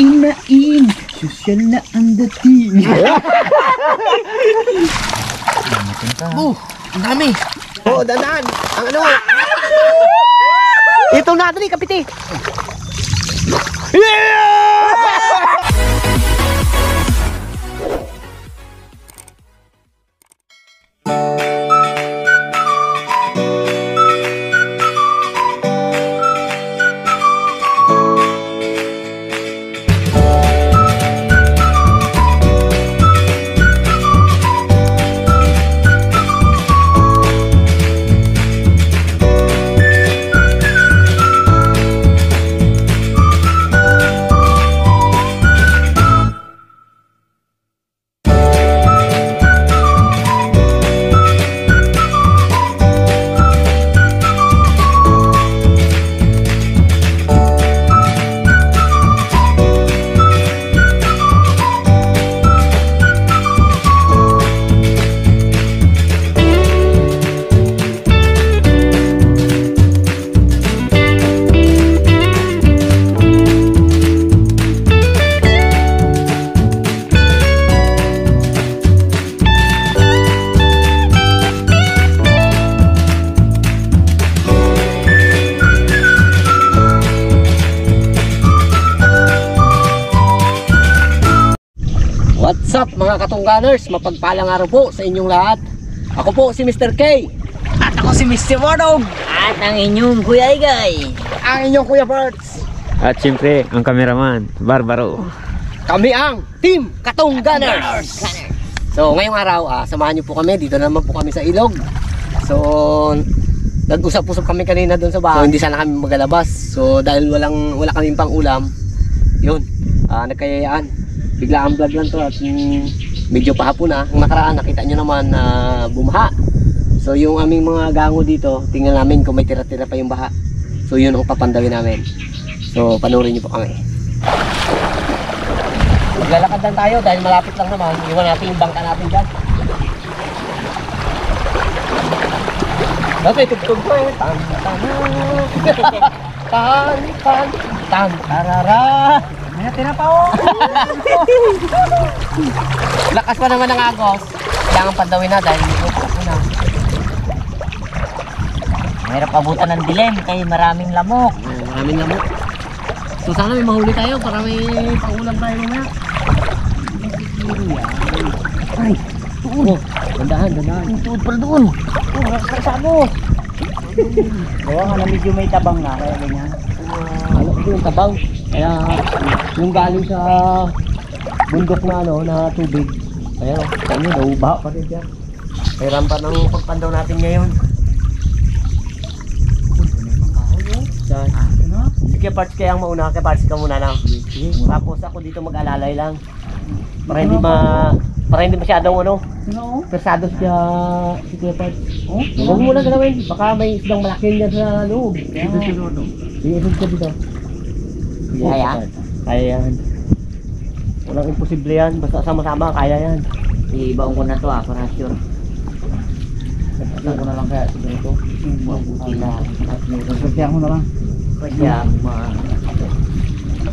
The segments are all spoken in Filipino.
Inain, sosyal na ang dating. Ang dami. Oo, dandan. Ang ano? Ito na, dali, kapite. What's up mga katungganers? Mapagpalang araw po sa inyong lahat. Ako po si Mr. K. At ako si Mr. Wadog. At ang inyong Kuya Igay. Ang inyong Kuya Berts. At siyempre, ang kameraman, Barbaro. Kami ang Team Katungganers. So ngayong araw, samahan niyo po kami. Dito naman po kami sa ilog. So nag-usap-usap kami kanina doon sa bahay. So, hindi sana kami magalabas. So dahil wala kaming pang ulam, yun, nagkayayaan. Bigla ang vlog lang to at medyo pahapon na. Ang nakaraan, nakita nyo naman na bumaha. So yung aming mga gango dito, tingnan namin kung may tira-tira pa yung baha. So yun ang papandawin namin. So panoorin nyo po kami. Maglalakad lang tayo dahil malapit lang naman. Iwan natin yung bangka natin dyan. Dati tugtog ko eh. Tan tan tan tan tan tarara. May natira pa oh. Lakas pa naman ng agos. Kailangan pandawin na dahil na. Mahirap abutan ng dilim kay maraming lamok. Maraming lamok. So sana may mahuli tayo para may paulam tayo mamaya. Ay, tuon. Dandahan. Tuod pala doon. Rasa mo. Gawa nga na medyo may tabang na. Kaya ganyan. Alam ko yung tabang. Kaya yung galing sa bundok na na tubig. Kaya sa inyo naubaha pa rin siya. Kailan pa ng pagpandaw natin ngayon. Sige parts kaya ang mauna, kaya parts ka muna na. Tapos ako dito mag-alalay lang. Para hindi masyadong persado siya si Kuya Parts. Huwag mo na galawin, baka may isdang malaki dyan sa loob. Iisog ka dito. Kaya yan. Walang imposible yan, basta sama-sama kaya yan. Ibaon ko na to para sure. Ito ko na lang kaya siguro ito. Mabuti na. Pagkaya mo na lang. Kaya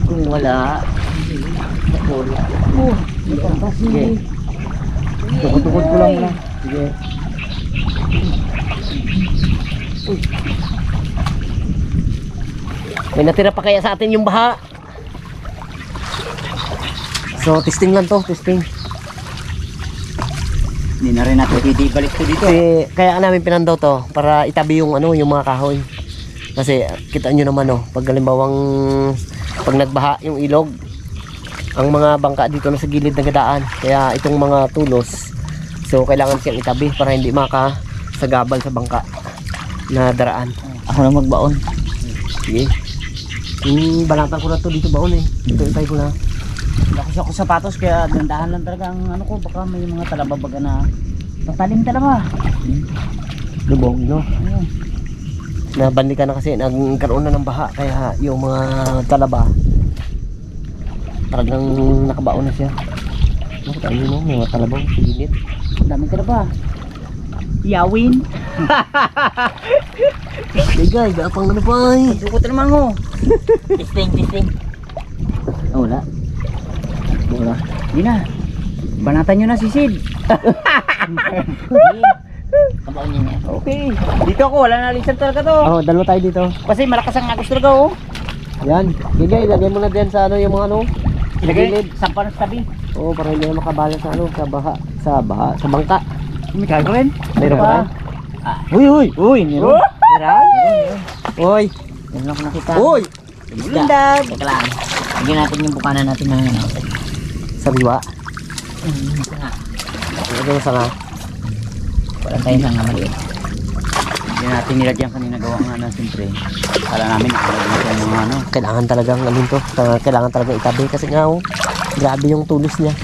kung wala, wala. Sige. Tukod-tukod ko lang muna. Sige. May natira pa kaya sa atin yung baha. So testing lang to, testing. Hindi na rin natin balik ko dito. Kasi kaya namin pinandaw to para itabi yung yung mga kahoy. Kasi kita nyo naman pag halimbawang pag nagbaha yung ilog, ang mga bangka dito na sa gilid ng gadaan. Kaya itong mga tulos, so kailangan siyang itabi para hindi makasagabal sa bangka na daraan. Ako na magbaon. Sige. Yung balatan ko na to dito baon Dito itay ko na. Lakas ako sapatos kaya dandahan lang talaga ang ano ko. Baka may mga talababaga na patalim talaga. Lubog no? Ayun. Nabandi ka na kasi nagkaroon na ng baha. Kaya yung mga talaba talagang nakabaon na siya. Bakit ano mga talabaw sa gilid? Daming talaba. Yawin. Ligay, gapang na ba? Sukot naman mo. Testing. Oh, wala. Hindi na. Banatan nyo na si Sid. Kabaon niya yan. Okay. Dito ako, wala na lizard talaga to. Oh, dalawa tayo dito. Kasi malakas ang agos talaga oh. Yan. Sige, ilagay mo na diyan sa ano yung mga ano. Ilagay sa panas tabi. Oo, para hindi na makabala sa ano, sa bangka. May kago rin. Meron pa. ba? Uy, meron. Meron? Uy. Meron ako nakita. Uy. Bulindag. Teka lang. Lagyan natin yung bukanan natin ng ano. Sariwa. Sanga. Lagay mo sanga. Walang tayong sanga maliit. Hindi natin nilagyan kanina gawa nga na siyempre. Kala namin nakalagyan sa mga ano. Kailangan talagang ano to. Kailangan talagang itabi kasi nga oh. Grabe yung tulos niya.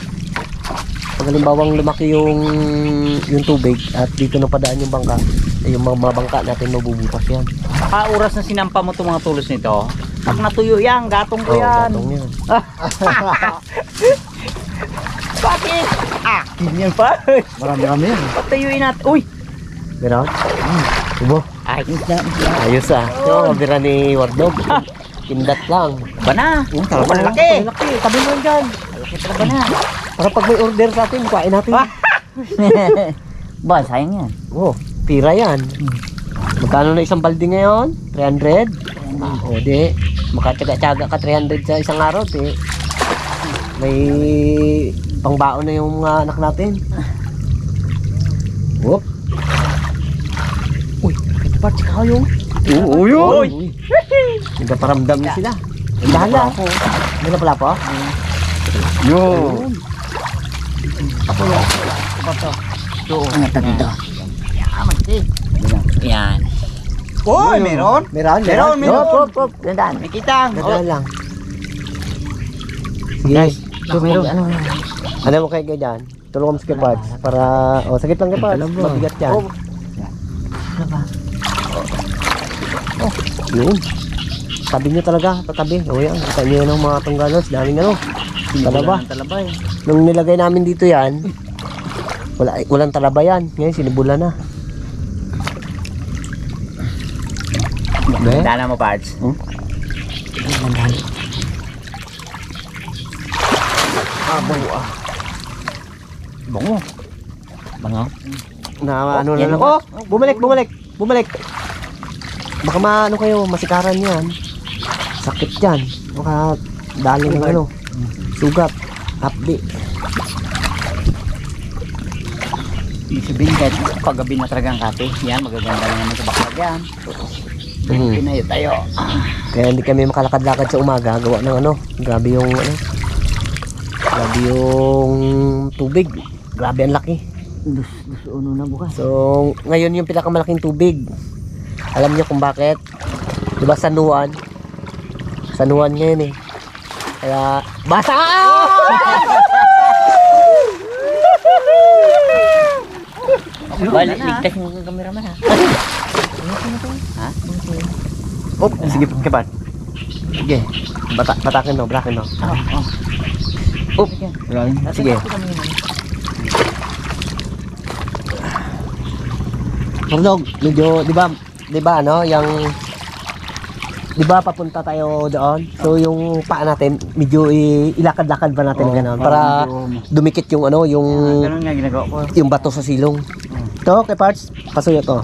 Pag halimbawang lumaki yung tubig at dito na padaan yung bangka, yung mga bangka natin mabubutas yan. Oras na sinampa mo itong mga tulos nito. Pag natuyo yan, gatong ko yan. Gatong yan. Bakit? Akin yan pa. Marami yan. Patayuin natin. Uy! Meron? Ibo. Ayos na. Ayos ah. Yung mabira ni Wardog. Kindat lang. Ba na? Malaki. Malaki. Tabi mo yan dyan. Malaki talaga na. Para pag may order sa atin, kuhain natin. Ba, sayang yan. Oh, pira yan. Magkano na isang balde ngayon? 300? O di, makatsaga-tsaga ka 300 sa isang araw, di. May pangbaon na yung mga anak natin. Whoop. Uy, ito pa, tsaka kayo. Uy! Nagpaparamdam na sila. Dahan lang ako. May na pala po? Yun. Ano ito dito? Yan. Uy, meron? Meron. Meron. Gandaan. May kitang. Dahan lang. Sige. Ito meron. Ano mo kayo dyan? Tulungan mo sa kiparts para... O, sagit lang kiparts. Mabigat yan. Yun. Tabi nyo talaga. Tatabi. O yan. Kita nyo ng mga tunggalos. Daming ano. Talaba. Talaba eh. Nung nilagay namin dito yan, walang talaba yan. Ngayon sinibula na. Dala mo parts. Bango. Bango. Na ano na yan lang. ba? Oh, bumalik. Baka maano kayo, masikaran yan. Sakit yan. Baka dali ng ano. Sugat. Hapdi. Ibig sabihin kahit paggabi na talaga ang kate. Yan, magaganda na naman sa baklag yan. Pinayo tayo. Kaya hindi kami makalakad-lakad sa umaga. Gawa ng ano. Grabe yung ano. Grabe yung tubig. Grabe ang laki. Uno na bukas. So, ngayon yung pinakamalaking tubig. Alam niyo kung bakit? Diba Sanuan? Sanuan ngayon eh. Kaya, basa! Balik, ligtas yung cameraman ha. Oh, sige, kipan. Sige. Batakin mo, brakin mo. Oh, sige. Mordog, medyo, di ba ano, yung, di ba papunta tayo doon? So yung paa natin, medyo ilakad-lakad ba natin gano'n para dumikit yung ano, yung Ganun nga ginagawa ko. yung bato sa silong. To, kay parts, pasuyo to.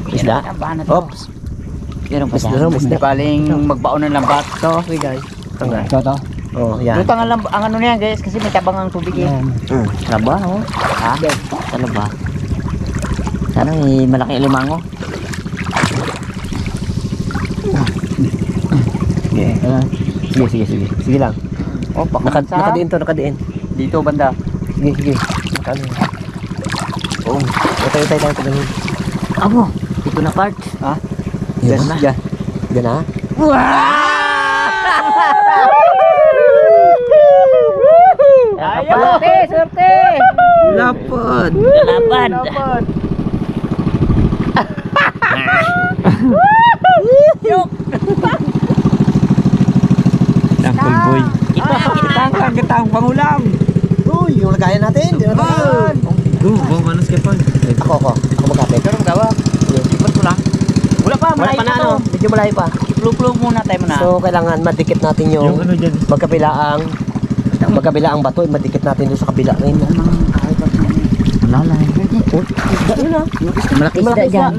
Isda. Oops. Meron pa Isda. Hindi paling magbaon ng lambat. To, okay guys. Tanggal. Ito. Oh, yan. Lutang ang ano na yan guys kasi may tabang ang tubig eh. Laba no? Ha? Talaba. Sana may malaking alimango. Sige lang. Oh, Nakadiin to, nakadiin. Dito banda. Sige. Nakano. Oh, tayo tayo ganun. Abo, dito na part. Ha? Yes, na. Diyan na. Swerte! Lapad. Lapad. Tangkol boy. Kitang pangulam. Uy, yung lagayan natin. Go, manos ka pa. Ako magkapit. Pero magawa. Ipot ko lang. Wala pa, Wala malayo pa na pa to. ano, medyo malayo pa. Plug muna tayo muna. So kailangan madikit natin Yung yung ano dyan. magkabilaang Magkabila ang bato, madikit natin doon sa kabila rin. Malala. Yun ah. Malaki isda dyan.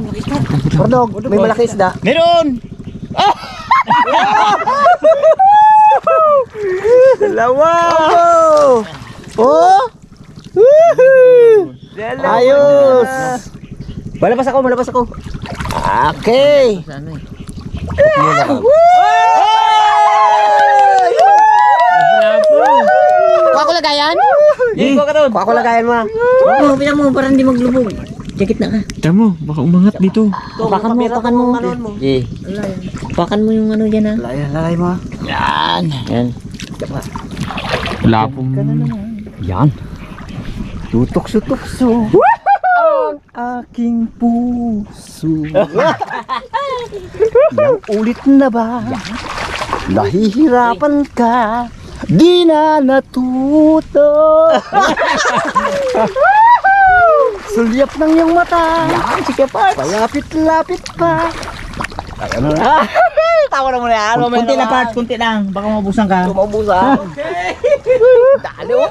Ordog, may malaki isda. Meron! Dalawa! Oh! Ayos! Malabas ako. Okay. Kuha ko lagayan? Kuha ko lagayan mo. Bilang mo para hindi maglubog. Jakit na ka. Tamo, baka umangat dito. Pakan mo. Eh. Pakan mo yung ano dyan ha. Lalay mo. Yan. Yan. Wala pong... Yan. Tutok-sutukso. Ang aking puso. Yang ulit na ba? Nahihirapan ka. Di na natuto. Sulyap ng iyong mata. Yan, sige pa. Palapit-lapit pa. Ay, ano na? Tawa na mo na yan. Kunti na parts, kunti lang. Baka mabusan ka. Maubusan. Dali oh.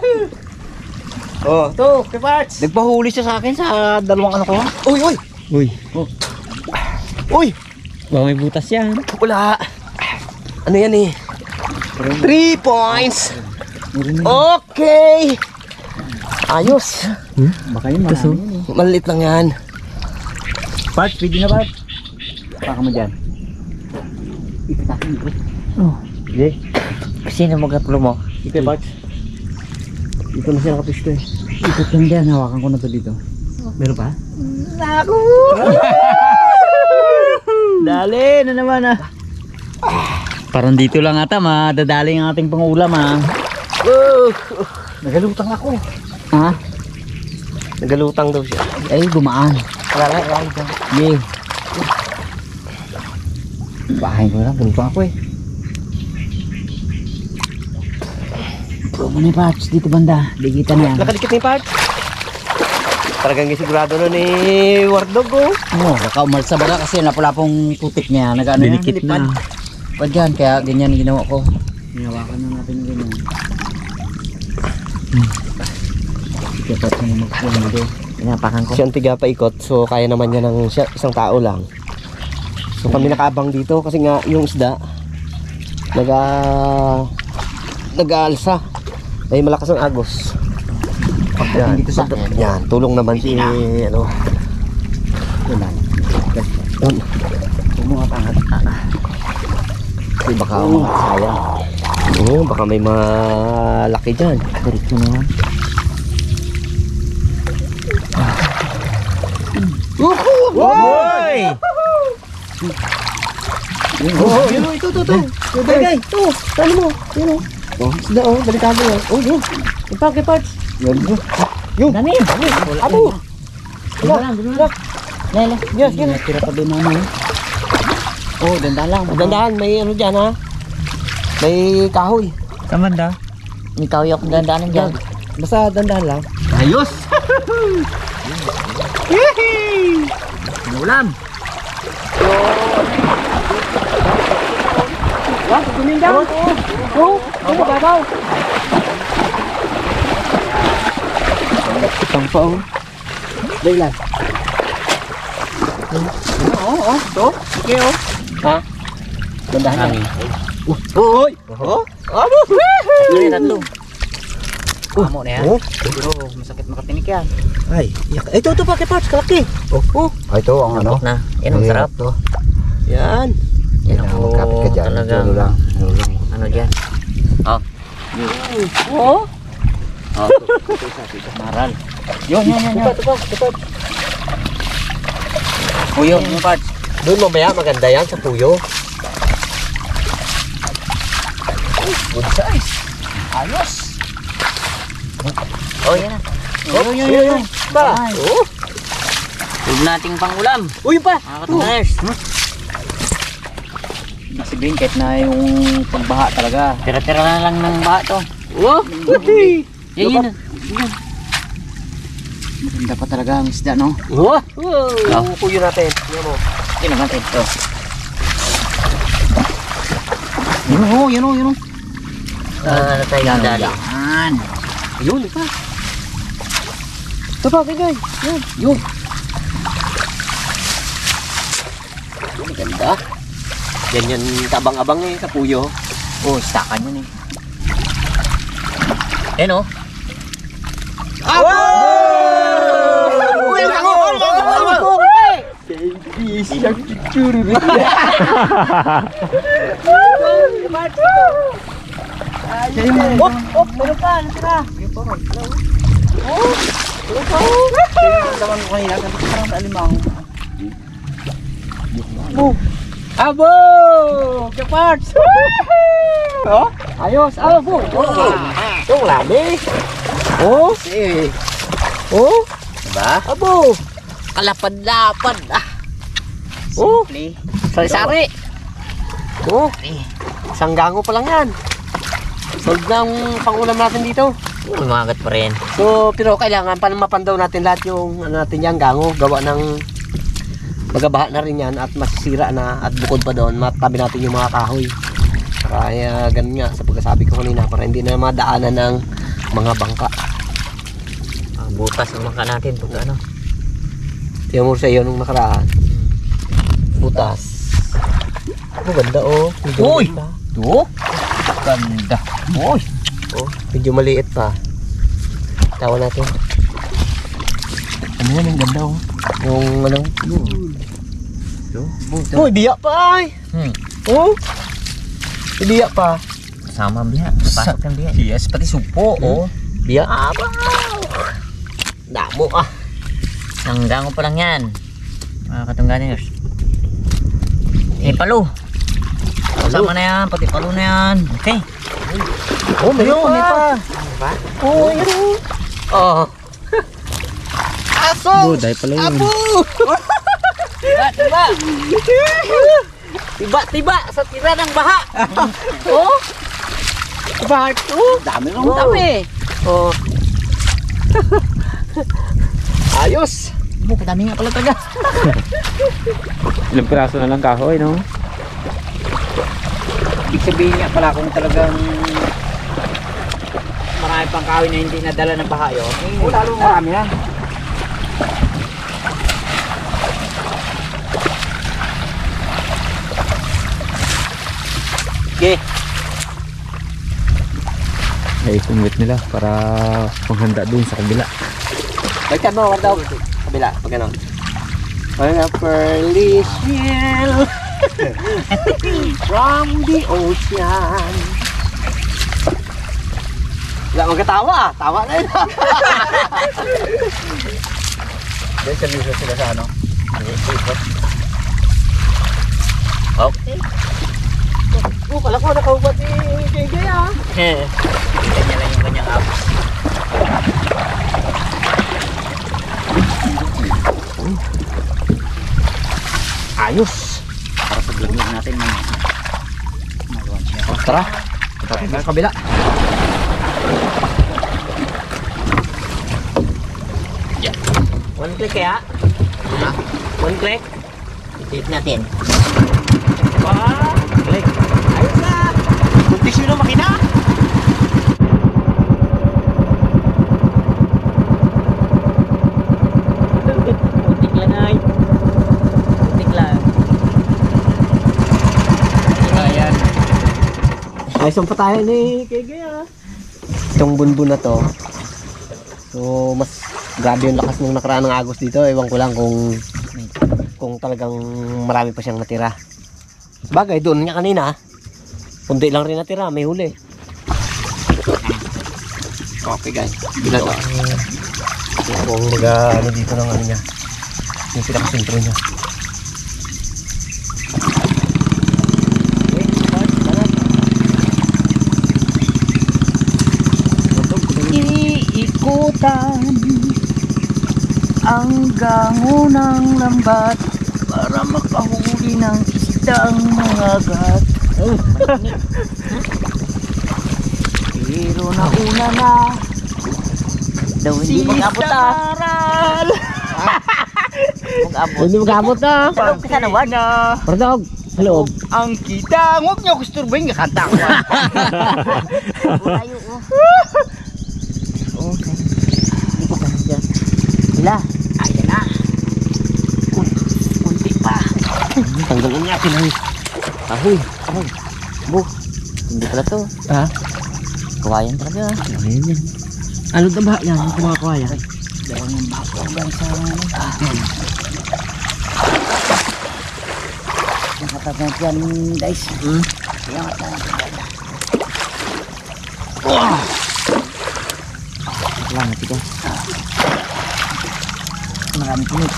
Oh, to, parts. Nagpahuli siya sa akin sa dalawang ano ko. Uy. Uy. Baka may butas yan. Wala. Ano yan eh? 3 points. Okay. Ayos. Baka yun marami yun eh. Maliit lang yan. Parts, pwede na parts. Baka mo dyan. Ipitakin ko. Okay. Sino magkatulo mo? Ito parts. Ito na siya nakapisto eh. Ikot lang dyan, hawakan ko na to dito. Meron pa? Naku! Dali na naman ah. Parang dito lang ata, madadali ang ating pangulam ah. Nagalutang ako. Ha? Nagalutang daw siya. Ay, gumaan. Alay. Yeah. Bahay ko lang, galutang ako eh. Bro mo na yung parts dito banda. Digita na yan. Nakadikit na yung parts. Talagang sigurado na ni Wardog oh. Oo, baka umalsa baga kasi napula-pong putik niya. Nag-ano yan, Dinikit lipad. na. Pag yan, kaya ganyan ginawa ko. Hinawakan na natin ganyan. Dapat na magpuan dito. Pinapakan ko. Siyang tiga paikot, so kaya naman niya ng isang tao lang. So kami nakabang dito kasi nga yung isda nag-aalsa. Ay malakas ang agos. Yan, Dito sa akin. yan, tulong naman si ano. Yun lang. Yun. Tumungat angat. Kasi baka sayang. Oo, baka may malaki dyan. Diretso na yan. Hoy! Yun, ito. Gay, ito. Talo mo. Yun o. Oh, isda o, delikado o. Oh, yun. Ipake parts. Yun. Dami. Apo. Dito. Lele. Yes. Tira pa doon naman. Oh, dandan lang. Dandahan, may ano dyan ha. May kahoy. Samanda. May kahoy akong dandaanan dyan. Basta dandahan lang. Ayos! Ulam! Wah, tumindaw. Oh, babaw. Itang pa oh. Dailan. To. Sige oh. Ha? Dandahan yan. Oy. Oh. Amo. Ano yung tatlo? Amo na yan. Oh. Pero masakit makatinik yan. Ay, ito pake parts kalaki. Oh. Ay, ito ang ano. Na. Yan ang sarap. to. Yan. Yan ang Kapit ka dyan. talagang Ano lang. ano dyan. Oh. Oh. Oh, ito maral. Yun. Tupat. Oh, yun, yung parts. Doon mamaya maganda yan sa puyo. Good size. Ayos. Oh, yan na. Yun. Ba? Oh. Huwag nating pangulam. Uy pa. Mga katuners. Nasibihin kahit na yung pagbaha talaga. Tira-tira na lang ng baha to. Oh. Yan. Maganda pa talaga ang isda, no? Oh. Puyo natin. Yan mo. Yan naman ito. Yun. Ano tayo dadali? Yan. Yun, ito. Ito pa, kay Yan, yun. Ang ganda. Ganyan kabang-abang eh, kapuyo. Oh, stakan yun eh. Yan oh. Uy, ang tango! Meron pa, natira. Daman ko kanina, ganito parang alimang. Abo! Kaparts! Oh, ayos. Abo! Yung lami. Oh, oh, Diba? abo! Kalapad-lapad. Oh, sari-sari. Oh, sanggango pa lang yan. Sold ng pangulam natin dito. Umagat pa rin. So, pero kailangan pa mapandaw natin lahat yung ano natin yan, gango. Gawa ng magabaha na rin yan at masisira na at bukod pa doon, matabi natin yung mga kahoy. Kaya ganun nga, sa pagkasabi ko kanina, para hindi na madaanan ng mga bangka. Butas ang maka natin pag ano. Tiyan mo sa iyo nung nakaraan. Butas. Ganda oh. Medyo Uy! maliit pa. Ito? Ganda. Uy! Oh, medyo maliit pa. Tawa natin. Ano yan, ang ganda oh. Yung ano? Uy, biya pa ay! Oh! Biya pa. Sama ang biya. Pasok ang biya. Yes, pati supo oh. Biya? Abaw! Damo ah. Hanggang pa lang yan. Mga katungganers. Palo. Kasama na yan. Pati palo na yan. Okay. Oh, mayroon pa. Oh, yun. Oh. Aso! Buday pala yun. Abo! Tiba! Tiba-tiba sa tira ng baha. Oh! Tiba! Oh! Dami nung dami. Oh. Ayos! Kadami nga pala taga. Ilang piraso na lang kahoy, no? Ibig sabihin nga pala kung talagang marami pang kahoy na hindi nadala ng baha yun. Lalo marami yan. Okay. Ay, sungit nila para panghanda dun sa kabila. Balikan mo, wala daw. Kabila, pag gano'n. Mga pearly shell from the ocean. Wala magkatawa ah. Tawa na yun. Dahil seryoso sila sa ano. Okay. Oh, kala ko nakaubat ni JJ ah. Kanya lang yung kanyang apps. Ayos. Para sa vlog natin mga magawa siya. Tara. Tapos sa kabila. One click kaya? Ha? One click? Click natin. Click. Ayos na. Buntis yun ang makina. Putik lang ay. Putik lang. Ayan. Ay, saan pa tayo ni KG ah. Itong bunbun na to. So, mas grabe yung lakas nung nakaraan ng agos dito. Ewan ko lang kung talagang marami pa siyang natira. Bagay, doon nga kanina. Kunti lang rin natira, may huli. Okay guys, ginagawa. Kung ano dito ng ano niya. Yung pinakasintro niya. Iikutan ang gango ng lambat para makahuli ng isdang mangagat. Pero nauna na Daw hindi mag-abot ah. Daral. Mag-abot. Hindi mag-abot na. Sa umpisa naman. Pardog. Sa loob. Ang kita. Huwag niyo kusturbahin. Kanta ko. Tayo, oh. Okay. Hindi ko pa dyan. Wala. Ayan na. Kunti pa. Tanggalan natin ang Ahoy. Bu. Hindi pala to. Ha? Kawayan talaga. Ayan yan. Ano na ba yan? Ang kumakawa yan? Dahil yung bako hanggang sa nakatagyan yan guys. Kaya nga tayo. Lang ito. Maraming pinit.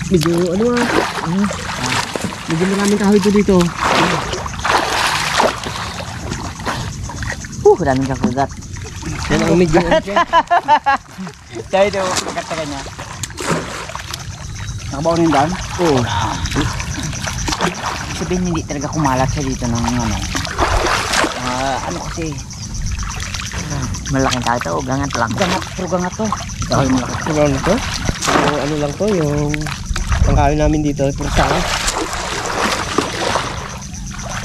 Medyo ano medyo maraming kahoy to dito. Daming kakagat. Yan ang medyo Dahil ito, pagkataga niya. Nakabaw na yung daan? Oo. Sabihin hindi talaga kumalat siya dito ng ano. Ano kasi, Malaking tao ito. Gangat lang. gangat to. Dahil malaki. Ano to? So, ano lang to, yung pangkain namin dito, puro saka.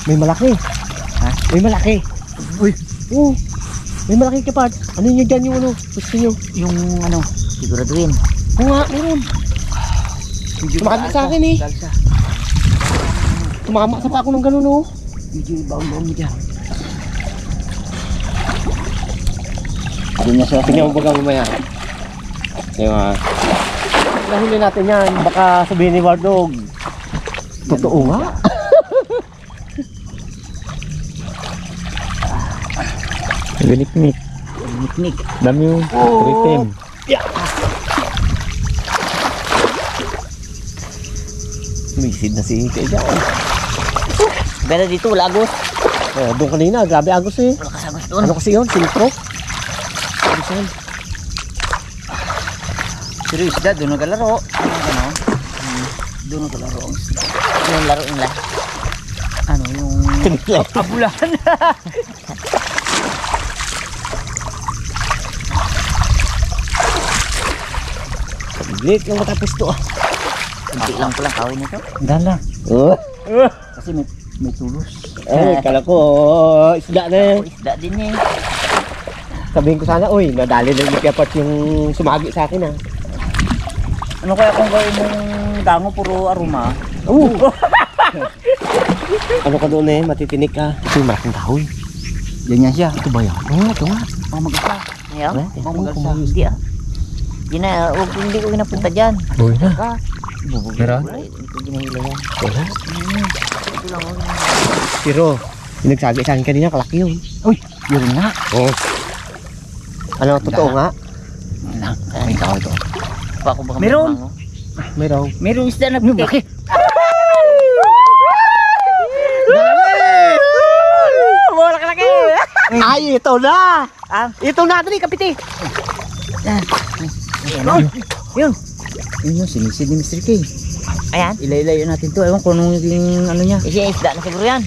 May malaki. Ha? May malaki. Uy, Oo. May malaki kapag. Ano nyo dyan yung ano? Gusto nyo? yung ano, Siguraduhin. Oo nga, meron. Tumakad sa akin eh. Dalsa. Tumama sa pa ako ng ganun oh. Medyo ibaon-baon mo dyan. Doon na siya. Tingnan mo baga mamaya. Yung nahuli natin yan. Baka sabihin ni Wardog. Totoo nga. Galiknik. Niknik. Dami yung item. Misid na si Ike dyan. Pero dito wala agos. Doon kanina, grabe agos eh. Wala kasagos doon. Ano kasi yun? Silpro? Pero isda, doon nagalaro. Ano? Doon nagalaro ang isda. Yung laro nila. Ano yung... Abulan. Late lang matapos to ah. Kunti lang pala kawin nito. Dala. Oh. Kasi may tulos. Ay, kala ko isda na eh. Isda din eh. Sabihin ko sana, uy, nadali na yung kapat yung sumagi sa akin ah. Ano kaya kung gawin mong dango puro aroma? Ano ka doon eh, matitinik ka. Ito yung malaking kahoy. Yan siya. Ito ba yan? Ito nga. Pamagasla. Ayaw. Pamagasla. Hindi ah. Hindi ko ginapunta dyan. Buhay na. Ka. Meron? Hindi ko ginahila yan. Wala. Ito lang oh. Pero, yung nagsagi sa akin kanina, kalaki yun. Uy, yun nga. Oo. Ano, totoo nga? May tao ito. Pa ako baka Meron. magmango. Meron. Merong isda na bigay. Wala ka laki. Ay, ito na! Ah. Ito na, dali, kapiti! Ayan. Yun yung sinisid ni Mr. K. Ayan. Ilay-ilayo natin to. Ewan ko nung yung ano niya. Isda na siguro yan.